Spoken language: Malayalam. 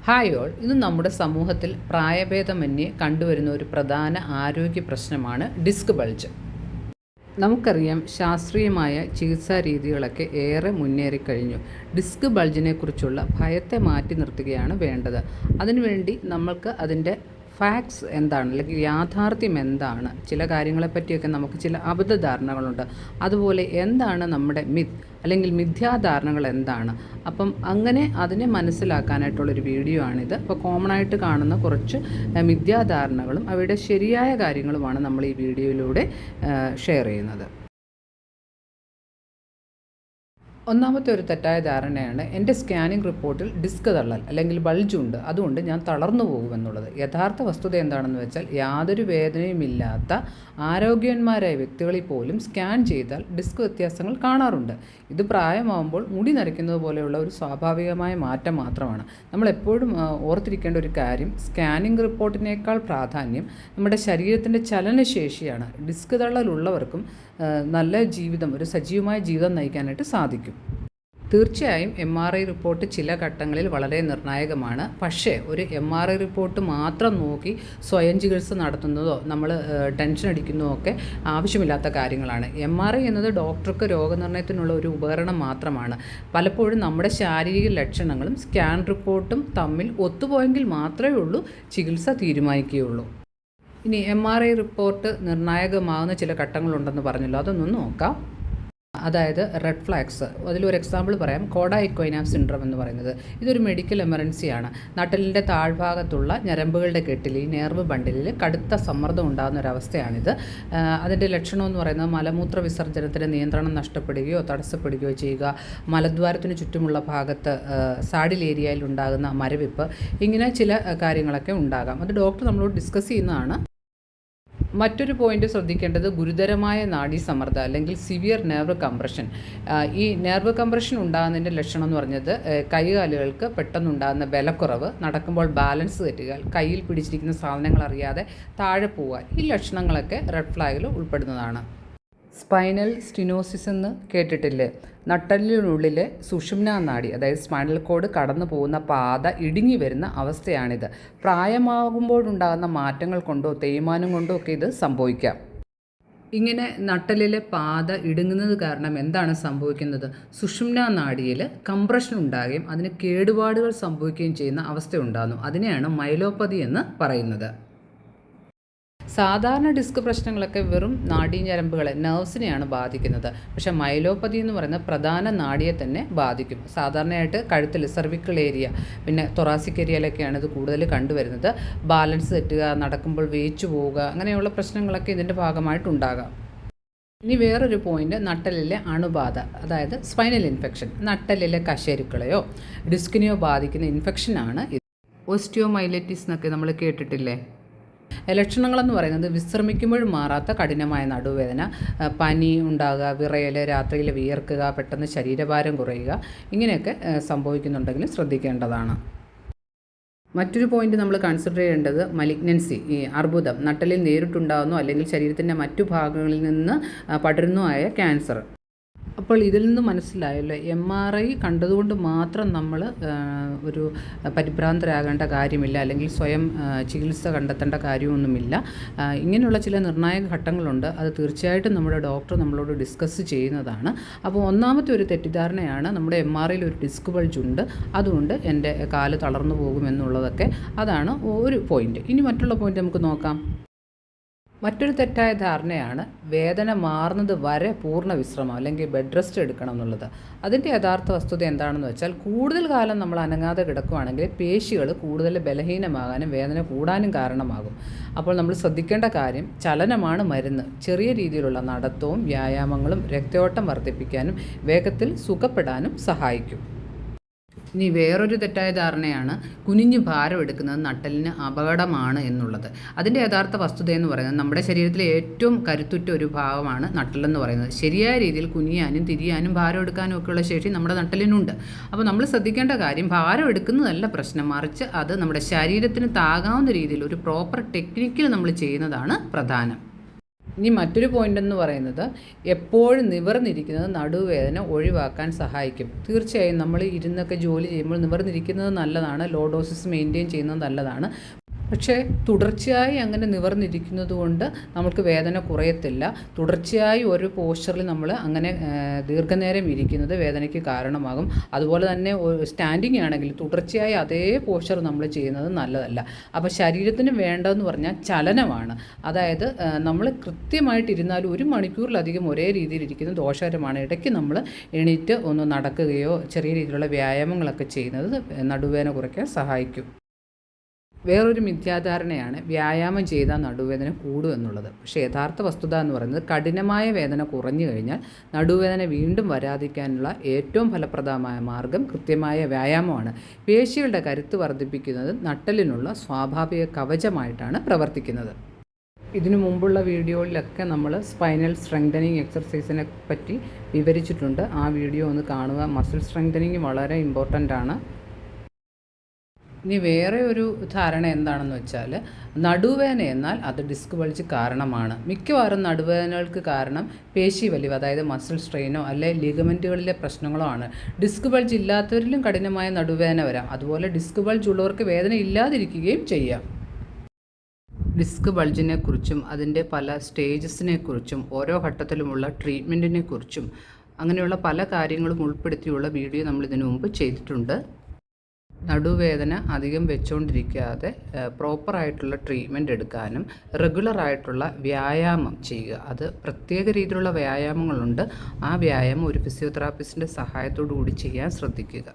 ഹായ് ഓൾ, ഇന്ന് നമ്മുടെ സമൂഹത്തിൽ പ്രായഭേദമന്യേ കണ്ടുവരുന്ന ഒരു പ്രധാന ആരോഗ്യ പ്രശ്നമാണ് ഡിസ്ക് ബൾജ്. നമുക്കറിയാം, ശാസ്ത്രീയമായ ചികിത്സാ രീതികളൊക്കെ ഏറെ മുന്നേറിക്കഴിഞ്ഞു. ഡിസ്ക് ബൾജിനെക്കുറിച്ചുള്ള ഭയത്തെ മാറ്റി നിർത്തുകയാണ് വേണ്ടത്. അതിനുവേണ്ടി നമ്മൾക്ക് അതിൻ്റെ ഫാക്ട്സ് എന്താണ്, അല്ലെങ്കിൽ യാഥാർത്ഥ്യം എന്താണ്, ചില കാര്യങ്ങളെപ്പറ്റിയൊക്കെ നമുക്ക് ചില അബദ്ധധാരണകളുണ്ട്. അതുപോലെ എന്താണ് നമ്മുടെ മിത്ത് അല്ലെങ്കിൽ മിഥ്യാധാരണകൾ എന്താണ്, അപ്പം അങ്ങനെ അതിനെ മനസ്സിലാക്കാനായിട്ടുള്ളൊരു വീഡിയോ ആണിത്. അപ്പോൾ കോമൺ ആയിട്ട് കാണുന്ന കുറച്ച് മിഥ്യാധാരണകളും അവയുടെ ശരിയായ കാര്യങ്ങളുമാണ് നമ്മൾ ഈ വീഡിയോയിലൂടെ ഷെയർ ചെയ്യുന്നത്. ഒന്നാമത്തെ ഒരു തെറ്റായ ധാരണയാണ് എൻ്റെ സ്കാനിംഗ് റിപ്പോർട്ടിൽ ഡിസ്ക് തള്ളൽ അല്ലെങ്കിൽ ബൾജുണ്ട്, അതുകൊണ്ട് ഞാൻ തളർന്നു പോകുമെന്നുള്ളത്. യഥാർത്ഥ വസ്തുത എന്താണെന്ന് വെച്ചാൽ, യാതൊരു വേദനയുമില്ലാത്ത ആരോഗ്യവാന്മാരായ വ്യക്തികളിൽ പോലും സ്കാൻ ചെയ്താൽ ഡിസ്ക് വ്യത്യാസങ്ങൾ കാണാറുണ്ട്. ഇത് പ്രായമാകുമ്പോൾ മുടി നരയ്ക്കുന്നത് പോലെയുള്ള ഒരു സ്വാഭാവികമായ മാറ്റം മാത്രമാണ്. നമ്മളെപ്പോഴും ഓർത്തിരിക്കേണ്ട ഒരു കാര്യം, സ്കാനിംഗ് റിപ്പോർട്ടിനേക്കാൾ പ്രാധാന്യം നമ്മുടെ ശരീരത്തിൻ്റെ ചലനശേഷിയാണ്. ഡിസ്ക് തള്ളലുള്ളവർക്കും നല്ല ജീവിതം, ഒരു സജീവമായ ജീവിതം നയിക്കാനായിട്ട് സാധിക്കും. തീർച്ചയായും MRI റിപ്പോർട്ട് ചില ഘട്ടങ്ങളിൽ വളരെ നിർണായകമാണ്. പക്ഷേ ഒരു MRI റിപ്പോർട്ട് മാത്രം നോക്കി സ്വയം ചികിത്സ നടത്തുന്നതോ നമ്മൾ ടെൻഷൻ അടിക്കുന്നതോ ഒക്കെ ആവശ്യമില്ലാത്ത കാര്യങ്ങളാണ്. MRI എന്നത് ഡോക്ടർക്ക് രോഗനിർണയത്തിനുള്ള ഒരു ഉപകരണം മാത്രമാണ്. പലപ്പോഴും നമ്മുടെ ശാരീരിക ലക്ഷണങ്ങളും സ്കാൻ റിപ്പോർട്ടും തമ്മിൽ ഒത്തുപോയെങ്കിൽ മാത്രമേ ഉള്ളൂ ചികിത്സ തീരുമാനിക്കുകയുള്ളൂ. ഇനി MRI റിപ്പോർട്ട് നിർണായകമാകുന്ന ചില ഘട്ടങ്ങളുണ്ടെന്ന് പറഞ്ഞല്ലോ, അതൊന്നും നോക്കാം. അതായത് റെഡ് ഫ്ലാഗ്സ്. അതിലൊരു എക്സാമ്പിൾ പറയാം, കോഡ ഇക്വൈനാം സിൻഡ്രം എന്ന് പറയുന്നത്. ഇതൊരു മെഡിക്കൽ എമർജൻസിയാണ്. നട്ടലിൻ്റെ താഴ്ഭാഗത്തുള്ള ഞരമ്പുകളുടെ കെട്ടിൽ, ഈ നെർവ് ബണ്ടിലിൽ കടുത്ത സമ്മർദ്ദം ഉണ്ടാകുന്ന ഒരവസ്ഥയാണിത്. അതിൻ്റെ ലക്ഷണം എന്ന് പറയുന്നത് മലമൂത്ര വിസർജനത്തിന് നിയന്ത്രണം നഷ്ടപ്പെടുകയോ തടസ്സപ്പെടുകയോ ചെയ്യുക, മലദ്വാരത്തിന് ചുറ്റുമുള്ള ഭാഗത്ത് സാഡിൽ ഏരിയയിൽ ഉണ്ടാകുന്ന മരവിപ്പ്, ഇങ്ങനെ ചില കാര്യങ്ങളൊക്കെ ഉണ്ടാകാം. അത് ഡോക്ടർ നമ്മളോട് ഡിസ്കസ് ചെയ്യുന്നതാണ്. മറ്റൊരു പോയിന്റ് ശ്രദ്ധിക്കേണ്ടത് ഗുരുതരമായ നാഡീസമ്മർദ്ദം അല്ലെങ്കിൽ സിവിയർ നെർവ് കംപ്രഷൻ. ഈ നെർവ് കംപ്രഷൻ ഉണ്ടാകുന്നതിൻ്റെ ലക്ഷണം എന്ന് പറഞ്ഞത് കൈകാലുകൾക്ക് പെട്ടെന്നുണ്ടാകുന്ന ബലക്കുറവ്, നടക്കുമ്പോൾ ബാലൻസ് തെറ്റുക, കയ്യിൽ പിടിച്ചിരിക്കുന്ന സാധനങ്ങൾ അറിയാതെ താഴെ പോവുക, ഈ ലക്ഷണങ്ങളൊക്കെ റെഡ് ഫ്ലാഗിൽ ഉൾപ്പെടുന്നതാണ്. സ്പൈനൽ സ്റ്റിനോസിസ് എന്ന് കേട്ടിട്ടില്ലേ? നട്ടലിനുള്ളിലെ സുഷുമ്നാ നാഡി, അതായത് സ്പൈനൽ കോഡ് കടന്നു പോകുന്ന പാത ഇടുങ്ങി വരുന്ന അവസ്ഥയാണിത്. പ്രായമാകുമ്പോഴുണ്ടാകുന്ന മാറ്റങ്ങൾ കൊണ്ടോ തേയ്മാനം കൊണ്ടോ ഒക്കെ ഇത് സംഭവിക്കാം. ഇങ്ങനെ നട്ടലിലെ പാത ഇടുങ്ങുന്നത് കാരണം എന്താണ് സംഭവിക്കുന്നത്? സുഷുമ്നാ നാഡിയിൽ കംപ്രഷൻ ഉണ്ടാകുകയും അതിന് കേടുപാടുകൾ സംഭവിക്കുകയും ചെയ്യുന്ന അവസ്ഥയുണ്ടാകുന്നു. അതിനെയാണ് മൈലോപ്പതി എന്ന് പറയുന്നത്. സാധാരണ ഡിസ്ക് പ്രശ്നങ്ങളൊക്കെ വെറും നാഡീഞരമ്പുകളെ, നെർവ്സിനെയാണ് ബാധിക്കുന്നത്. പക്ഷേ മൈലോപ്പതി എന്ന് പറയുന്ന പ്രധാന നാഡിയെ തന്നെ ബാധിക്കും. സാധാരണയായിട്ട് കഴുത്തിൽ, സെർവിക്കൽ ഏരിയ, പിന്നെ തൊറാസിക് ഏരിയയിലൊക്കെയാണ് ഇത് കൂടുതൽ കണ്ടുവരുന്നത്. ബാലൻസ് തെറ്റുക, നടക്കുമ്പോൾ വേച്ചു പോവുക, അങ്ങനെയുള്ള പ്രശ്നങ്ങളൊക്കെ ഇതിൻ്റെ ഭാഗമായിട്ടുണ്ടാകാം. ഇനി വേറൊരു പോയിന്റ്, നട്ടലിലെ അണുബാധ, അതായത് സ്പൈനൽ ഇൻഫെക്ഷൻ. നട്ടലിലെ കശേരുക്കളെയോ ഡിസ്കിനെയോ ബാധിക്കുന്ന ഇൻഫെക്ഷനാണ് ഇത്. ഓസ്റ്റിയോമൈലൈറ്റിസ് എന്നൊക്കെ നമ്മൾ കേട്ടിട്ടില്ലേ? ലക്ഷണങ്ങളെന്ന് പറയുന്നത് വിശ്രമിക്കുമ്പോഴും മാറാത്ത കഠിനമായ നടുവേദന, പനി ഉണ്ടാകുക, വിറയൽ, രാത്രിയിൽ വിയർക്കുക, പെട്ടെന്ന് ശരീരഭാരം കുറയുക, ഇങ്ങനെയൊക്കെ സംഭവിക്കുന്നുണ്ടെങ്കിൽ ശ്രദ്ധിക്കേണ്ടതാണ്. മറ്റൊരു പോയിന്റ് നമ്മൾ കൺസിഡർ ചെയ്യേണ്ടത് മലിഗ്നൻസി, ഈ അർബുദം, നട്ടലിൽ നേരിട്ടുണ്ടാകുന്നോ അല്ലെങ്കിൽ ശരീരത്തിൻ്റെ മറ്റു ഭാഗങ്ങളിൽ നിന്ന് പടരുന്നോ ആയ ക്യാൻസർ. അപ്പോൾ ഇതിൽ നിന്ന് മനസ്സിലായല്ലോ, MRI കണ്ടതുകൊണ്ട് മാത്രം നമ്മൾ ഒരു പരിഭ്രാന്തരാകേണ്ട കാര്യമില്ല, അല്ലെങ്കിൽ സ്വയം ചികിത്സ കണ്ടെത്തേണ്ട കാര്യമൊന്നുമില്ല. ഇങ്ങനെയുള്ള ചില നിർണായക ഘട്ടങ്ങളുണ്ട്. അത് തീർച്ചയായിട്ടും നമ്മുടെ ഡോക്ടർ നമ്മളോട് ഡിസ്കസ് ചെയ്യുന്നതാണ്. അപ്പോൾ ഒന്നാമത്തെ ഒരു തെറ്റിദ്ധാരണയാണ്, നമ്മുടെ MRIയിൽ ഒരു ഡിസ്ക് ബൾജ് ഉണ്ട്, അതുകൊണ്ട് എൻ്റെ കാല് തളർന്നു പോകുമെന്നുള്ളതൊക്കെ. അതാണ് ഒരു പോയിന്റ്. ഇനി മറ്റുള്ള പോയിന്റ് നമുക്ക് നോക്കാം. മറ്റൊരു തെറ്റായ ധാരണയാണ് വേദന മാറുന്നത് വരെ പൂർണ്ണ വിശ്രമം അല്ലെങ്കിൽ ബെഡ് റെസ്റ്റ് എടുക്കണം എന്നുള്ളത്. അതിൻ്റെ യഥാർത്ഥ വസ്തുത എന്താണെന്ന് വെച്ചാൽ, കൂടുതൽ കാലം നമ്മൾ അനങ്ങാതെ കിടക്കുകയാണെങ്കിൽ പേശികൾ കൂടുതൽ ബലഹീനമാകാനും വേദന കൂടാനും കാരണമാകും. അപ്പോൾ നമ്മൾ ശ്രദ്ധിക്കേണ്ട കാര്യം, ചലനമാണ് മരുന്ന്. ചെറിയ രീതിയിലുള്ള നടത്തവും വ്യായാമങ്ങളും രക്തയോട്ടം വർദ്ധിപ്പിക്കാനും വേഗത്തിൽ സുഖപ്പെടാനും സഹായിക്കും. ഇനി വേറൊരു തെറ്റായ ധാരണയാണ് കുനിഞ്ഞു ഭാരം എടുക്കുന്നത് നട്ടലിന് അപകടമാണ് എന്നുള്ളത്. അതിൻ്റെ യഥാർത്ഥ വസ്തുത എന്ന് പറയുന്നത്, നമ്മുടെ ശരീരത്തിലെ ഏറ്റവും കരുത്തുറ്റ ഒരു ഭാഗമാണ് നട്ടലെന്ന് പറയുന്നത്. ശരിയായ രീതിയിൽ കുനിയാനും തിരിയാനും ഭാരം എടുക്കാനും ഒക്കെയുള്ള ശേഷി നമ്മുടെ നട്ടലിനുണ്ട്. അപ്പോൾ നമ്മൾ ശ്രദ്ധിക്കേണ്ട കാര്യം, ഭാരം എടുക്കുന്നതല്ല പ്രശ്നം, മറിച്ച് അത് നമ്മുടെ ശരീരത്തിന് താങ്ങാവുന്ന രീതിയിൽ ഒരു പ്രോപ്പർ ടെക്നിക്കിൽ നമ്മൾ ചെയ്യുന്നതാണ് പ്രധാനം. ഇനി മറ്റൊരു പോയിൻ്റ് എന്ന് പറയുന്നത് എപ്പോഴും നിവർന്നിരിക്കുന്നത് നടുവേദന ഒഴിവാക്കാൻ സഹായിക്കും. തീർച്ചയായും നമ്മൾ ഇരുന്നൊക്കെ ജോലി ചെയ്യുമ്പോൾ നിവർന്നിരിക്കുന്നത് നല്ലതാണ്, ലോ ഡോസസ് മെയിൻറ്റെയിൻ ചെയ്യുന്നത് നല്ലതാണ്. പക്ഷേ തുടർച്ചയായി അങ്ങനെ നിവർന്നിരിക്കുന്നത് കൊണ്ട് നമുക്ക് വേദന കുറയത്തില്ല. തുടർച്ചയായി ഒരു പോസ്ചറിൽ നമ്മൾ അങ്ങനെ ദീർഘനേരം ഇരിക്കുന്നത് വേദനയ്ക്ക് കാരണമാകും. അതുപോലെ തന്നെ സ്റ്റാൻഡിങ് ആണെങ്കിൽ തുടർച്ചയായി അതേ പോസ്ചർ നമ്മൾ ചെയ്യുന്നത് നല്ലതല്ല. അപ്പോൾ ശരീരത്തിന് വേണ്ടതെന്ന് പറഞ്ഞാൽ ചലനമാണ്. അതായത് നമ്മൾ കൃത്യമായിട്ടിരുന്നാലും 1 മണിക്കൂറിലധികം ഒരേ രീതിയിൽ ഇരിക്കുന്നത് ദോഷകരമാണ്. ഇടയ്ക്ക് നമ്മൾ എണീറ്റ് ഒന്ന് നടക്കുകയോ ചെറിയ രീതിയിലുള്ള വ്യായാമങ്ങളൊക്കെ ചെയ്യുന്നത് നടുവേദന കുറയ്ക്കാൻ സഹായിക്കും. വേറൊരു മിഥ്യാധാരണയാണ് വ്യായാമം ചെയ്താൽ നടുവേദന കൂടുമെന്നുള്ളത്. പക്ഷേ യഥാർത്ഥ വസ്തുത എന്ന് പറയുന്നത് കഠിനമായ വേദന കുറഞ്ഞു കഴിഞ്ഞാൽ നടുവേദന വീണ്ടും വരാതിരിക്കാനുള്ള ഏറ്റവും ഫലപ്രദമായ മാർഗം കൃത്യമായ വ്യായാമമാണ്. പേശികളുടെ കരുത്ത് വർദ്ധിപ്പിക്കുന്നത് നട്ടലിനുള്ള സ്വാഭാവിക കവചമായിട്ടാണ് പ്രവർത്തിക്കുന്നത്. ഇതിനു മുമ്പുള്ള വീഡിയോയിലൊക്കെ നമ്മൾ സ്പൈനൽ സ്ട്രെങ്തനിങ് എക്സർസൈസിനെ പറ്റി വിവരിച്ചിട്ടുണ്ട്. ആ വീഡിയോ ഒന്ന് കാണുക. മസിൽ സ്ട്രെങ്തനിങ് വളരെ ഇമ്പോർട്ടൻ്റ് ആണ്. ഇനി വേറെ ഒരു ധാരണ എന്താണെന്ന് വെച്ചാൽ നടുവേദന എന്നാൽ അത് ഡിസ്ക് ബൾജ് കാരണമാണ്. മിക്കവാറും നടുവേദനകൾക്ക് കാരണം പേശി വലിവ്, അതായത് മസിൽ സ്ട്രെയിനോ അല്ലെ ലിഗമെൻറ്റുകളിലെ പ്രശ്നങ്ങളോ ആണ്. ഡിസ്ക് ബൾജ് ഇല്ലാത്തവരിലും കഠിനമായ നടുവേദന വരാം. അതുപോലെ ഡിസ്ക് ബൾജ് ഉള്ളവർക്ക് വേദന ഇല്ലാതിരിക്കുകയും ചെയ്യാം. ഡിസ്ക് ബൾജിനെ കുറിച്ചും അതിൻ്റെ പല സ്റ്റേജസിനെ കുറിച്ചും ഓരോ ഘട്ടത്തിലുമുള്ള ട്രീറ്റ്മെൻറ്റിനെ കുറിച്ചും അങ്ങനെയുള്ള പല കാര്യങ്ങളും ഉൾപ്പെടുത്തിയുള്ള വീഡിയോ നമ്മൾ ഇതിനു മുമ്പ് ചെയ്തിട്ടുണ്ട്. നടുവേദന അധികം വെച്ചുകൊണ്ടിരിക്കാതെ പ്രോപ്പറായിട്ടുള്ള ട്രീറ്റ്മെൻറ്റ് എടുക്കാനും റെഗുലറായിട്ടുള്ള വ്യായാമം ചെയ്യുക. അത് പ്രത്യേക രീതിയിലുള്ള വ്യായാമങ്ങളുണ്ട്. ആ വ്യായാമം ഒരു ഫിസിയോതെറാപ്പിസ്റ്റിൻ്റെ സഹായത്തോടു കൂടി ചെയ്യാൻ ശ്രദ്ധിക്കുക.